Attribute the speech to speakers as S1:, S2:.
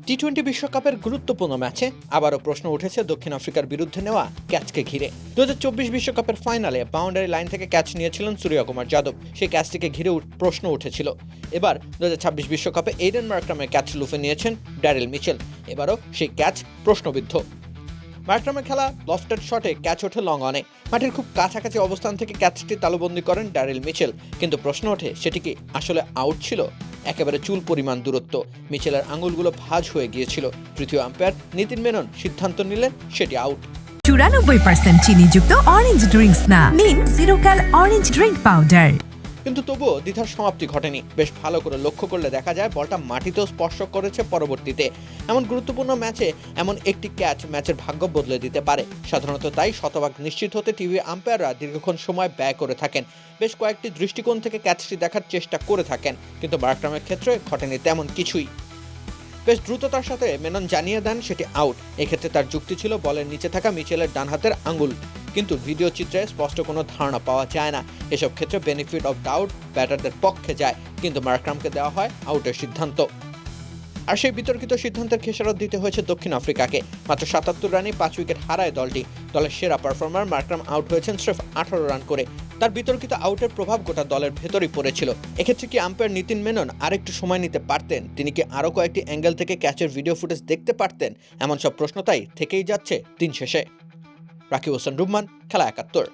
S1: টি-20 বিশ্বকাপের গুরুত্বপূর্ণ ম্যাচে আবারও প্রশ্ন উঠেছে দক্ষিণ আফ্রিকার বিরুদ্ধে নেওয়া ক্যাচকে ঘিরে। 2024 বিশ্বকাপের ফাইনালে বাউন্ডারি লাইন থেকে ক্যাচ নিয়েছিলেন সূর্যকুমার যাদব। সেই ক্যাচটিকে ঘিরে প্রশ্ন উঠেছিল। এবার 2026 বিশ্বকাপে এইডেন মার্করামের ক্যাচ লুফে নিয়েছেন ড্যারিল মিচেল। এবারও সেই ক্যাচ প্রশ্নবিদ্ধ। মার্করামের খেলা লফটেড শটে ক্যাচ ওঠে লং অনে। মাঠের খুব কাছাকাছি অবস্থান থেকে ক্যাচটি তালুবন্দি করেন ড্যারিল মিচেল, কিন্তু প্রশ্ন ওঠে সেটি কি আসলে আউট ছিল? একেবারে চুল পরিমাণ দূরত্ব, মিচেলের আঙুলগুলো ভাঁজ হয়ে গিয়েছিল। তৃতীয় আম্পায়ার নিতিন মেনন সিদ্ধান্ত নিলেন সেটি আউট।
S2: 94% চিনিযুক্ত অরেঞ্জ ড্রিঙ্কস না, নিন জিরো ক্যাল অরেঞ্জ ড্রিঙ্ক পাউডার।
S1: কিন্তু তবুও দ্বিধার সমাপ্তি ঘটেনি। বেশ ভালো করে লক্ষ্য করলে দেখা যায় বলটা মাটিতেও স্পর্শ করেছে পরবর্তীতে। এমন গুরুত্বপূর্ণ ম্যাচে এমন একটি ক্যাচ ম্যাচের ভাগ্য বদলে দিতে পারে। সাধারণত তাই শতভাগ নিশ্চিত হতে টিভি আম্পায়াররা দীর্ঘক্ষণ সময় ব্যয় করে থাকেন। বেশ কয়েকটি দৃষ্টিকোণ থেকে ক্যাচটি দেখার চেষ্টা করে থাকেন, কিন্তু মার্করামের ক্ষেত্রে ঘটেনি তেমন কিছুই। বেশ দ্রুততার সাথে মেনন জানিয়ে দেন সেটি আউট। এক্ষেত্রে তার যুক্তি ছিল বলের নিচে থাকা মিচেলের ডান হাতের আঙুল, কিন্তু ভিডিও চিত্রে স্পষ্ট কোনো ধারণা পাওয়া যায় না। এসব ক্ষেত্রে বেনিফিট অফ ডাউট ব্যাটারদের পক্ষে যায়, কিন্তু মার্করামকে দেওয়া হয় আউটের সিদ্ধান্ত। আর সেই বিতর্কিত সিদ্ধান্তের খেসারত দিতে হয়েছে দক্ষিণ আফ্রিকাকে। মাত্র 77 রানে 5 উইকেট হারায় দলটি। দলের সেরা পারফর্মার মার্করাম আউট হয়েছেন স্রেফ 18 রান করে। তার বিতর্কিত আউটের প্রভাব গোটা দলের ভেতরেই পড়েছিল। এক্ষেত্রে কি আম্পায়ার নিতিন মেনন আরেকটু সময় নিতে পারতেন? তিনি কি আরও কয়েকটি অ্যাঙ্গেল থেকে ক্যাচের ভিডিও ফুটেজ দেখতে পারতেন? এমন সব প্রশ্ন তাই থেকেই যাচ্ছে দিন শেষে। রাকিব হোসেন রুম্মান, খেলা 71।